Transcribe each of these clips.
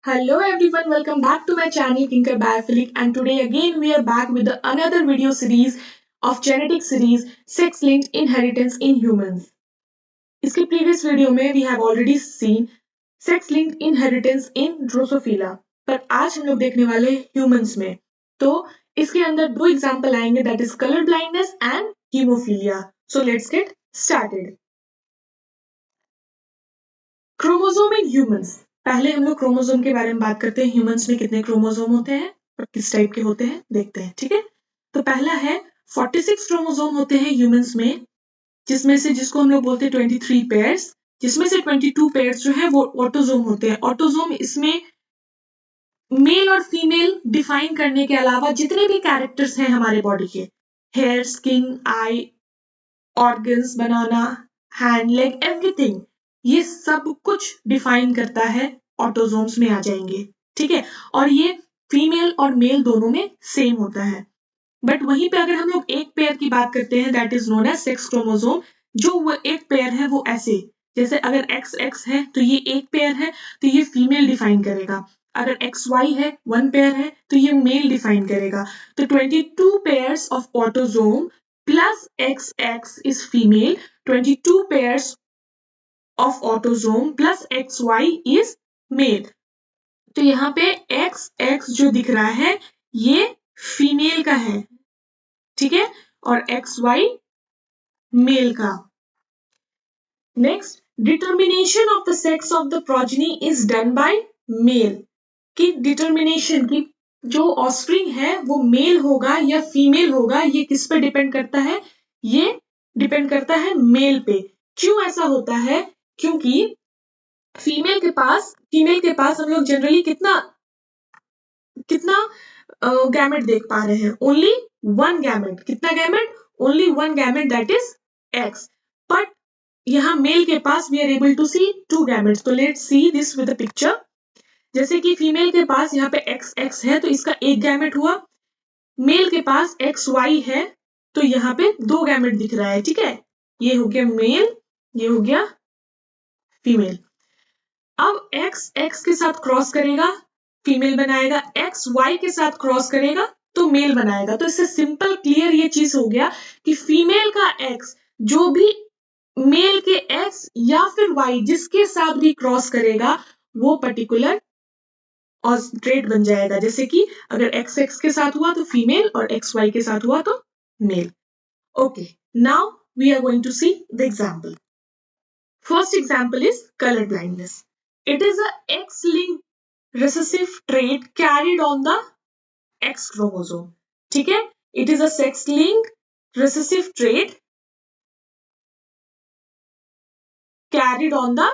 Hello everyone, welcome back to my channel Tinker Biophilic, and today again we are back with another video series of genetic series Sex Linked Inheritance in Humans. इसके previous video में we have already seen Sex Linked Inheritance in Drosophila, पर आज हम लोग देखने वाले humans में. तो इसके अंदर दो example आएंगे, that is color blindness and hemophilia. So let's get started. Chromosome in humans. पहले हम लोग क्रोमोसोम के बारे में बात करते हैं. ह्यूमंस में कितने क्रोमोसोम होते हैं और किस टाइप के होते हैं देखते हैं. ठीक है, तो पहला है 46 क्रोमोसोम होते हैं ह्यूमंस में, जिसमें से जिसको हम लोग बोलते हैं 23 पेयर्स, जिसमें से 22 पेयर्स जो है वो ऑटोसोम होते हैं. ऑटोसोम इसमें मेल और फीमेल डिफाइन करने के अलावा जितने भी कैरेक्टर्स हैं हमारे बॉडी के, हेयर, स्किन, आई, ऑर्गन्स, बनाना, हैंड, लेग, एवरीथिंग, ये सब कुछ डिफाइन करता है ऑटोसोम्स में आ जाएंगे. ठीक है, और ये फीमेल और मेल दोनों में सेम होता है. बट वहीं पे अगर हम लोग एक पेयर की बात करते हैं, that is known as sex chromosome. जो वो एक पेयर है वो ऐसे, जैसे अगर एक्स एक्स है तो ये एक पेयर है, तो ये फीमेल डिफाइन करेगा. अगर एक्स वाई है, वन पेयर है, तो ये मेल डिफाइन करेगा. तो 22 pairs of autosome plus XX is female, 22 pairs of autosome plus XY is male. तो यहाँ पे XX जो दिख रहा है ये फीमेल का है, ठीक है, और XY मेल का. Next, determination of the sex of the progeny is done by male. की डिटर्मिनेशन की जो ऑस्प्रिंग है वो मेल होगा या फीमेल होगा, ये किस पे डिपेंड करता है? ये डिपेंड करता है मेल पे. क्यों ऐसा होता है? क्योंकि फीमेल के पास हम लोग जनरली कितना कितना गैमेट देख पा रहे हैं? Only one gamete. कितना gamete? Only one gamete, that is X. But यहाँ मेल के पास we are able to see two gametes. तो let's see this with the picture. जैसे कि फीमेल के पास यहाँ पे एक्स एक्स है तो इसका एक गैमेट हुआ. मेल के पास एक्स वाई है तो यहाँ पे दो गैमेट दिख रहा है. ठीक है, ये हो गया मेल, ये हो गया फीमेल. अब एक्स एक्स के साथ क्रॉस करेगा, फीमेल बनाएगा. एक्स वाई के साथ क्रॉस करेगा तो मेल बनाएगा. तो इससे सिंपल क्लियर ये चीज हो गया कि फीमेल का एक्स जो भी मेल के एक्स या फिर वाई जिसके साथ भी क्रॉस करेगा वो पर्टिकुलर और ट्रेट बन जाएगा. जैसे कि अगर एक्स एक्स के साथ हुआ तो फीमेल और एक्स वाई के साथ हुआ तो male. Okay, now we are going to see the example. First example is colour blindness. It is a X linked recessive trait carried on the X chromosome. ठीक है, it is a sex linked recessive trait carried on the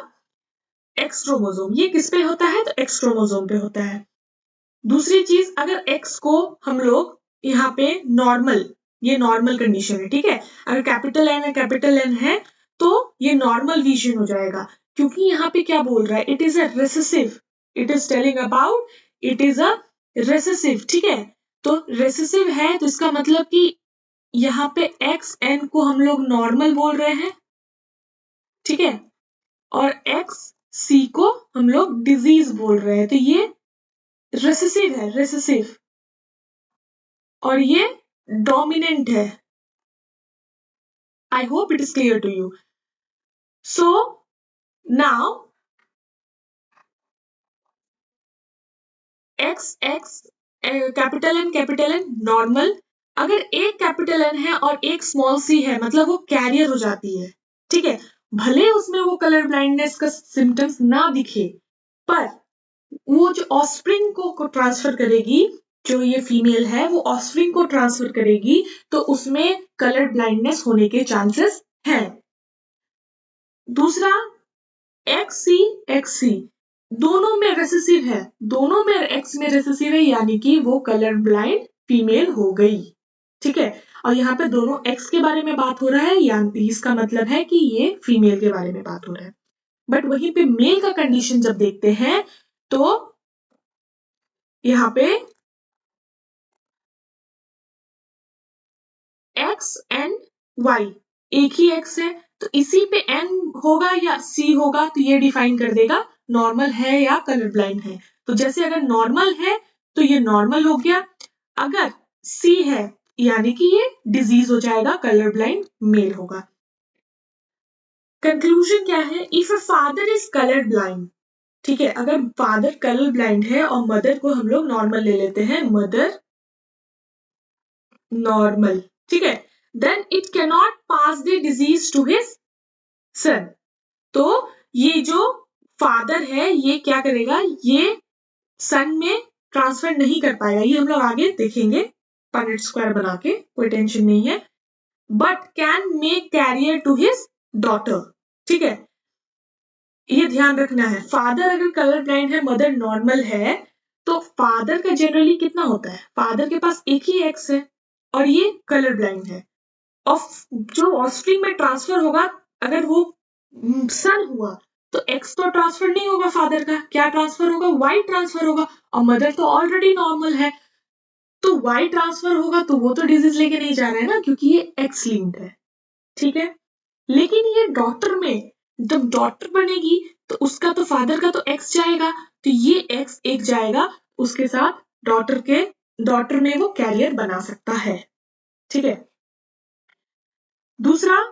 X chromosome. ये किस पे होता है? तो X chromosome पे होता है. दूसरी चीज, अगर X को हम लोग यहाँ पे नॉर्मल, ये नॉर्मल कंडीशन है. ठीक है, अगर कैपिटल N है तो ये नॉर्मल विजन हो जाएगा. क्योंकि यहाँ पे क्या बोल रहा है? It is a recessive. It is telling about it is a recessive. ठीक है, तो रेसेसिव है तो इसका मतलब कि यहाँ पे एक्स एन को हम लोग नॉर्मल बोल रहे हैं. ठीक है, और एक्स सी को हम लोग डिजीज बोल रहे हैं. तो ये रेसेसिव है, रेसेसिव, और ये डोमिनेंट है. I hope it is clear to you. So now X X capital N normal. अगर एक कैपिटल एन है और एक स्मॉल सी है मतलब वो कैरियर हो जाती है. ठीक है, भले उसमें वो कलर ब्लाइंडनेस का सिम्टम्स ना दिखे, पर वो जो ऑस्प्रिंग को ट्रांसफर करेगी, जो ये फीमेल है वो ऑस्प्रिंग को ट्रांसफर करेगी, तो उसमें कलर ब्लाइंडनेस होने के चांसेस हैं. दूसरा, एक्स सी दोनों में रेसेसिव है, दोनों में एक्स में रेसेसिव है, यानी कि वो कलर ब्लाइंड फीमेल हो गई. ठीक है, और यहाँ पे दोनों एक्स के बारे में बात हो रहा है, यानी इसका मतलब है कि ये फीमेल के बारे में बात हो रहा है. बट वहीं पे मेल का कंडीशन जब देखते हैं तो यहाँ पे एक्स एंड वाई, एक ही एक्स है तो इसी पे N होगा या C होगा तो ये डिफाइन कर देगा नॉर्मल है या कलर ब्लाइंड है। तो जैसे अगर नॉर्मल है तो ये नॉर्मल हो गया, अगर C है यानी कि ये डिजीज हो जाएगा, कलर ब्लाइंड मेल होगा। कंक्लूजन क्या है? If a father is colour blind, ठीक है, अगर फादर कलर ब्लाइंड है और मदर को हम लोग नॉर्मल ले लेते हैं, मदर नॉर्मल, ठीक है, then it can not pass the disease to his son. तो ये जो फादर है ये क्या करेगा, ये सन में ट्रांसफर नहीं कर पाएगा, ये हम लोग आगे देखेंगे पनेट स्क्वायर बना के, कोई टेंशन नहीं है, but can make carrier to his daughter, ठीक है, ये ध्यान रखना है। फादर अगर कलर ब्लाइंड है, मदर नॉर्मल है, तो फादर का जनरली कितना होता है, फादर के पास एक ही एक्स है और ये कलर ब्लाइंड है, और जो ऑफस्प्रिंग में ट्रांसफर होगा अगर वो सन हुआ तो एक्स तो ट्रांसफर नहीं होगा फादर का, क्या ट्रांसफर होगा, वाई ट्रांसफर होगा, और मदर तो ऑलरेडी नॉर्मल है, तो वाई ट्रांसफर होगा तो वो तो डिजीज लेके नहीं जा रहा है ना, क्योंकि ये एक्स लिंक्ड है, ठीक है। लेकिन ये डॉटर में जब डॉटर बनेगी तो उसका तो फादर का तो एक्स जाएगा, तो ये एक्स एक जाएगा, उसके साथ डॉटर में वो कैरियर बना सकता है, ठीक है। दूसरा,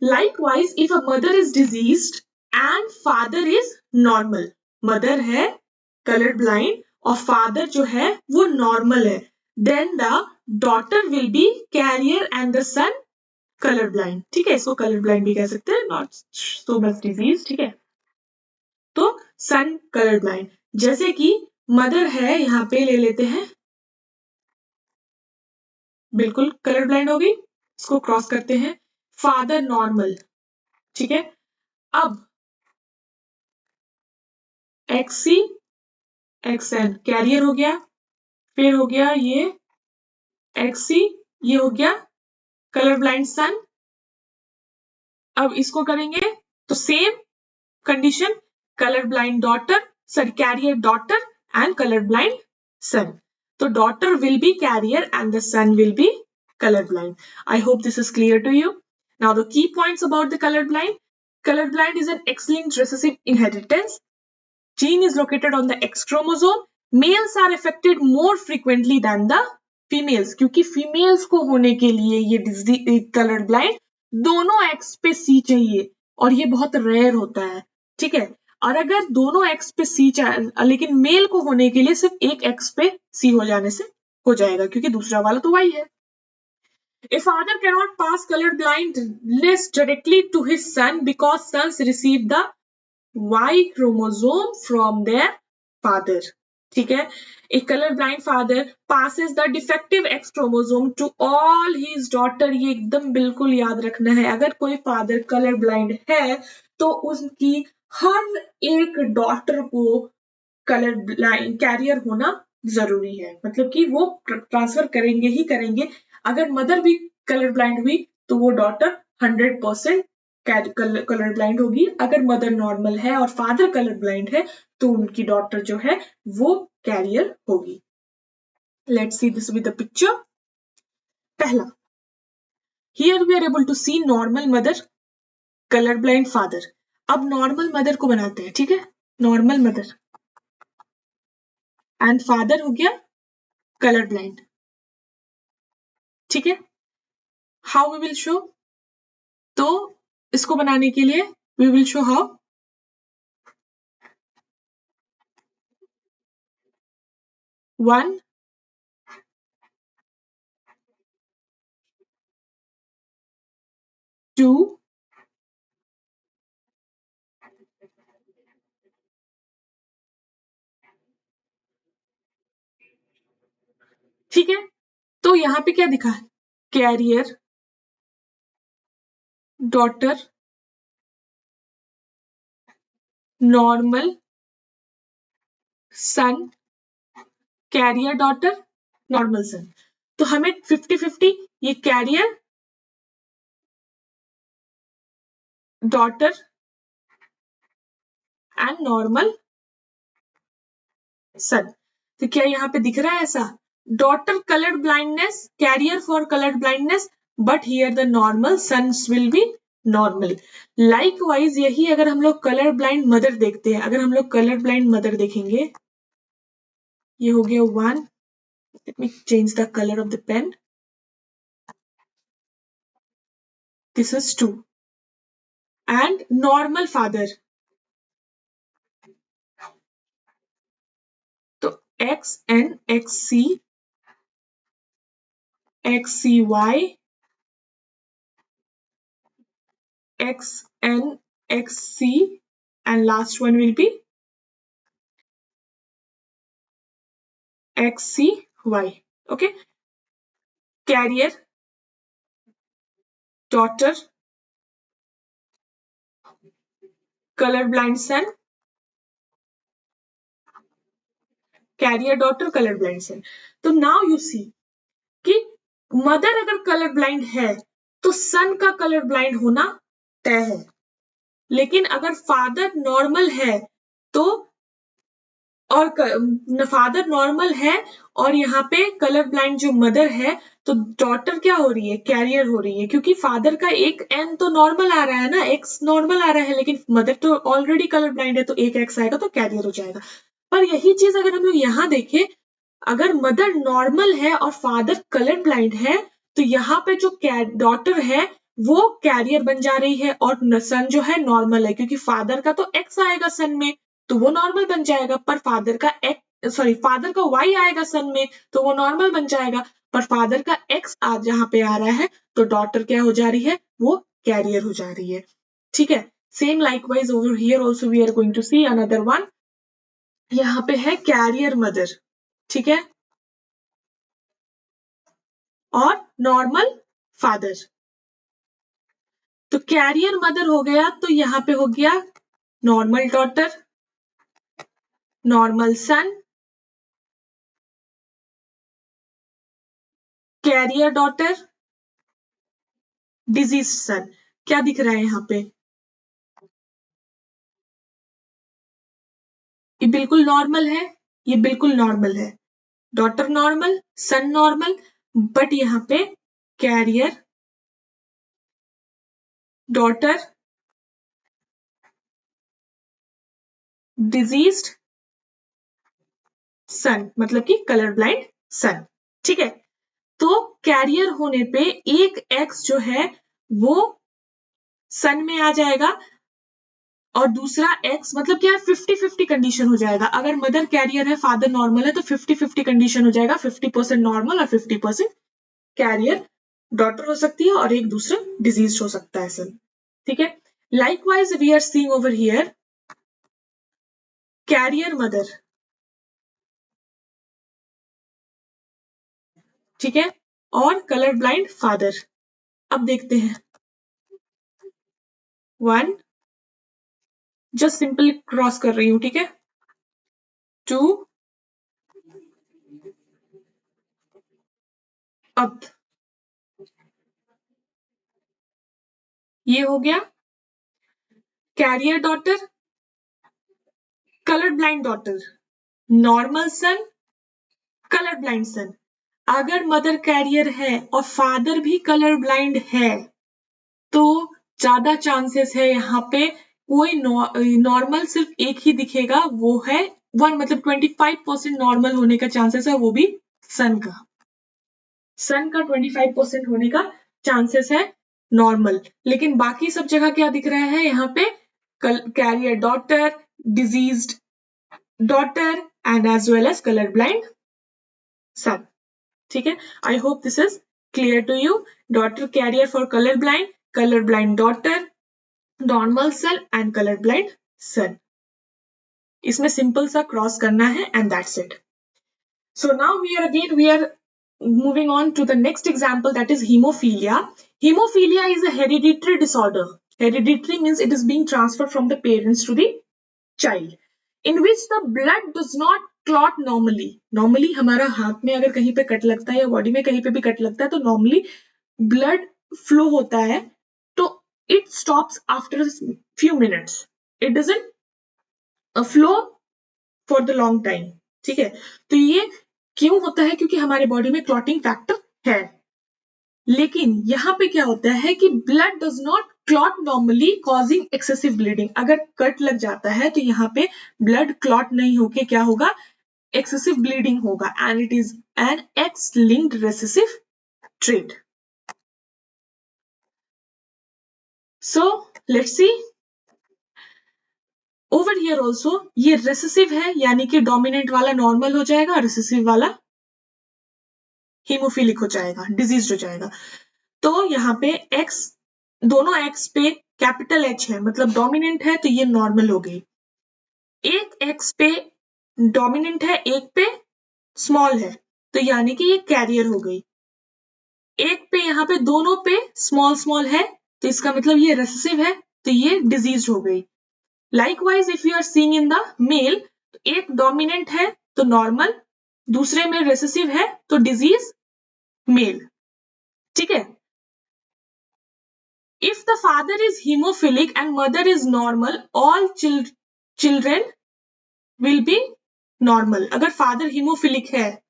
likewise if a mother is diseased and father is normal, mother है कलर ब्लाइंड और फादर जो है वो नॉर्मल है, then the daughter will be carrier and the son colour blind, ठीक है, इसको कलर ब्लाइंड भी कह सकते हैं, नॉट सो मच डिजीज, ठीक है। तो सन कलर ब्लाइंड, जैसे कि मदर है, यहाँ पे ले लेते हैं, बिल्कुल कलर ब्लाइंड हो गई, इसको क्रॉस करते हैं, फादर नॉर्मल, ठीक है। अब XC XN कैरियर हो गया, फिर हो गया ये XC, ये हो गया कलर ब्लाइंड सन। अब इसको करेंगे तो same condition, colour blind daughter, sorry carrier daughter and colour blind son, तो daughter will be carrier and the son will be colorblind. I hope this is clear to you. Now the key points about the colorblind. Colorblind is an X-linked recessive inheritance. Gene is located on the X chromosome. Males are affected more frequently than the females, क्योंकि females को होने के लिए ये colour blind दोनों X पे C चाहिए और ये बहुत रेयर होता है, ठीक है। और अगर दोनों X पे C चाहिए लेकिन मेल को होने के लिए सिर्फ एक X पे C हो जाने से हो जाएगा, क्योंकि दूसरा वाला तो Y है। A father cannot pass color blindness directly to his son because sons receive the Y chromosome from their father, ठीक है। A color blind father passes the defective X chromosome to all his daughter, ये एकदम बिल्कुल याद रखना है, अगर कोई फादर कलर ब्लाइंड है तो उसकी हर एक डॉटर को कलर ब्लाइंड कैरियर होना जरूरी है, मतलब कि वो ट्रांसफर करेंगे ही करेंगे, अगर मदर भी कलर ब्लाइंड हुई तो वो डॉटर 100% कलर ब्लाइंड होगी, अगर मदर नॉर्मल है और फादर कलर ब्लाइंड है तो उनकी डॉटर जो है वो कैरियर होगी। Let's see this with the picture. पहला, here we are able to see normal mother, colour blind father. अब नॉर्मल मदर को बनाते हैं, ठीक है, नॉर्मल मदर एंड फादर हो गया कलर ब्लाइंड, ठीक है। हाउ वी विल शो, तो इसको बनाने के लिए वी विल शो हाउ, 1 2 ठीक है। तो यहाँ पे क्या दिखा, carrier daughter normal son, carrier daughter normal son, तो हमें 50-50 ये carrier daughter and normal son, तो क्या यहाँ पे दिख रहा है ऐसा, daughter colour blindness, carrier for colour blindness, but here the normal sons will be normal. Likewise यही अगर हम लोग कलर ब्लाइंड मदर देखते हैं, अगर हम लोग कलर ब्लाइंड मदर देखेंगे, ये हो गया 1, let me change the colour of the pen, this is 2, and normal father, तो XN XC XCY XN XC and last one will be XCY. Okay, carrier, daughter, color blind son, carrier daughter, color blind son. तो now you see कि mother अगर colour blind है तो सन का colour blind होना तय है, लेकिन अगर फादर नॉर्मल है तो, और फादर नॉर्मल है और यहाँ पे कलर ब्लाइंड जो मदर है, तो डॉटर क्या हो रही है, कैरियर हो रही है, क्योंकि फादर का एक एन तो नॉर्मल आ रहा है ना, एक्स नॉर्मल आ रहा है, लेकिन मदर तो ऑलरेडी कलर ब्लाइंड है तो एक एक्स आएगा तो कैरियर हो जाएगा। पर यही चीज अगर हम लोग यहाँ देखें, अगर मदर नॉर्मल है और फादर कलर ब्लाइंड है, तो यहाँ पे जो डॉटर है वो कैरियर बन जा रही है और सन जो है नॉर्मल है, क्योंकि फादर का तो एक्स आएगा सन में तो वो नॉर्मल बन जाएगा, पर फादर का फादर का वाई आएगा सन में तो वो नॉर्मल बन जाएगा, पर फादर का एक्स आज यहाँ पे आ रहा है तो डॉटर क्या हो जा रही है, वो कैरियर हो जा रही है। ठीक है, same likewise over here also we are going to see another one. यहाँ पे है कैरियर मदर, ठीक है, और नॉर्मल फादर। तो कैरियर मदर हो गया तो यहाँ पे हो गया normal daughter, normal son, carrier daughter, disease son. क्या दिख रहा है यहाँ पे, ये बिल्कुल नॉर्मल है, ये बिल्कुल नॉर्मल है, daughter normal, son normal, but यहाँ पे कैरियर डॉटर, डिजीज्ड सन, मतलब कि कलर ब्लाइंड सन। ठीक है, तो कैरियर होने पे एक एक्स जो है वो सन में आ जाएगा और दूसरा एक्स, मतलब क्या 50-50 कंडीशन हो जाएगा। अगर मदर कैरियर है फादर नॉर्मल है तो 50-50 कंडीशन हो जाएगा, 50% नॉर्मल और 50% कैरियर डॉटर हो सकती है और एक दूसरा डिजीज हो सकता है सन। ठीक है, likewise we are seeing over here carrier mother, ठीक है, और कलर ब्लाइंड फादर। अब देखते हैं, 1 जस्ट सिंपल क्रॉस कर रही हूं, ठीक है, 2, अब ये हो गया carrier daughter, colour blind daughter, normal son, colour blind son. अगर मदर कैरियर है और फादर भी कलर ब्लाइंड है तो ज्यादा चांसेस है यहाँ पे कोई नॉर्मल सिर्फ एक ही दिखेगा, वो है 1, मतलब 25% नॉर्मल होने का चांसेस है, वो भी सन का। सन का 25% होने का चांसेस है नॉर्मल, लेकिन बाकी सब जगह क्या दिख रहा है यहाँ पे, carrier daughter, diseased daughter and as well as colour blind son. ठीक है, I hope this is clear to you. Daughter carrier for colour blind daughter, normal son and colour blind son. इसमें सिंपल सा cross करना है and that's it. So now we are moving on to the next example, that is hemophilia. Hemophilia is a hereditary disorder. Hereditary means it is being transferred from the parents to the child, in which the blood does not clot normally. Normally हमारा हाथ में अगर कहीं पे cut लगता है या body में कहीं पे भी कट लगता है तो normally blood flow होता है, तो it stops after a few minutes. It doesn't flow for the long time. ठीक है, तो ये क्यों होता है, क्योंकि हमारे बॉडी में क्लॉटिंग फैक्टर है। लेकिन यहाँ पे क्या होता है कि blood does not clot normally causing excessive bleeding. अगर कट लग जाता है तो यहाँ पे ब्लड क्लॉट नहीं होके क्या होगा, एक्सेसिव ब्लीडिंग होगा, and it is an x linked recessive trait. So let's see over here also, ये रेसेसिव है यानी कि डोमिनेंट वाला नॉर्मल हो जाएगा, रेसेसिव वाला हीमोफिलिक हो जाएगा, डिजीज हो जाएगा। तो यहाँ पे एक्स, दोनों एक्स पे कैपिटल एच है, मतलब डोमिनेंट है, तो ये नॉर्मल हो गई। एक एक्स पे डोमिनेंट है, एक पे स्मॉल है, तो यानी कि ये कैरियर हो गई। एक पे यहाँ पे दोनों पे स्मॉल स्मॉल है, तो इसका मतलब ये रेसेसिव है, तो ये डिजीज हो गई। Likewise if you are seeing in the male, एक डोमिनेंट है तो नॉर्मल, दूसरे में रेसेसिव है तो डिजीज मेल। ठीक है। If the father is haemophilic and mother is normal, all children will be normal. अगर फादर हीमोफिलिक है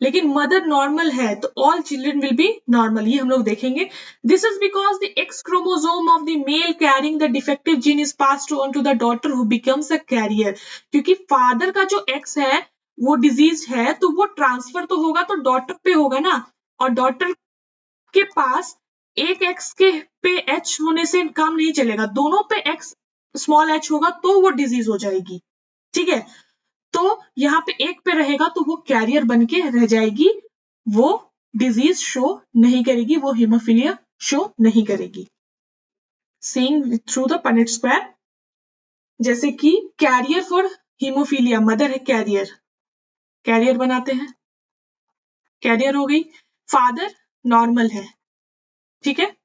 लेकिन मदर नॉर्मल है तो all children will be normal, ये हम लोग देखेंगे। This is because the X chromosome of the male carrying the defective gene is passed on to the daughter who becomes a carrier. क्योंकि father का जो x है वो डिजीज है, तो वो ट्रांसफर तो होगा तो डॉटर पे होगा ना, और डॉटर के पास एक एक्स के पे एच होने से काम नहीं चलेगा, दोनों पे एक्स स्मॉल एच होगा तो वो डिजीज हो जाएगी। ठीक है। तो यहाँ पे एक पे रहेगा तो वो कैरियर बन के रह जाएगी, वो डिजीज शो नहीं करेगी, वो हीमोफीलिया शो नहीं करेगी। Seeing through the Punnett square, जैसे कि कैरियर फॉर हीमोफीलिया, मदर है कैरियर, कैरियर बनाते हैं, कैरियर हो गई। फादर नॉर्मल है, ठीक है।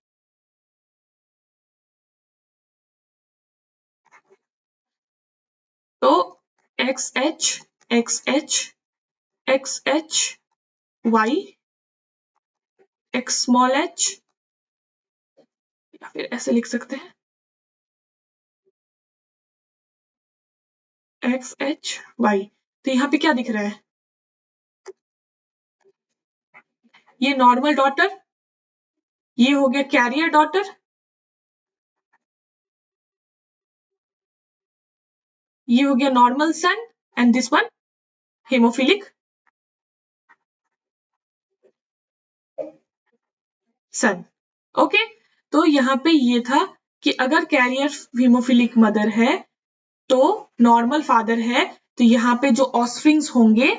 तो X H X H X H Y X small H, या फिर ऐसे लिख सकते हैं एक्स एच वाई। तो यहाँ पे क्या दिख रहा है, ये नॉर्मल डॉटर, ये हो गया कैरियर डॉटर, ये हो गया normal son, and this one haemophilic son. Okay. तो यहाँ पे ये था कि अगर कैरियर हीमोफिलिक मदर है तो नॉर्मल फादर है, तो यहाँ पे जो ऑस्प्रिंग्स होंगे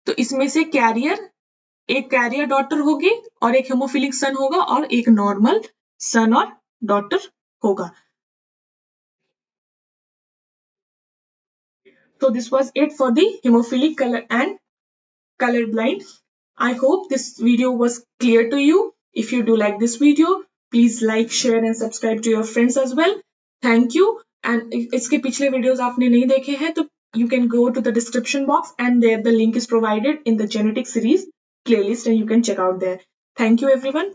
तो इसमें से कैरियर, एक कैरियर डॉटर होगी और एक हेमोफिलिक सन होगा और एक नॉर्मल सन और डॉटर होगा। So this was it for the hemophilic color and colorblind. I hope this video was clear to you. If you do like this video, please like, share and subscribe to your friends as well. Thank you. And इसके पिछले videos आपने नहीं देखे हैं तो you can go to the description box and there the link is provided in the genetic series playlist and you can check out there. Thank you everyone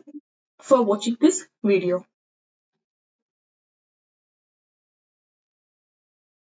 for watching this video.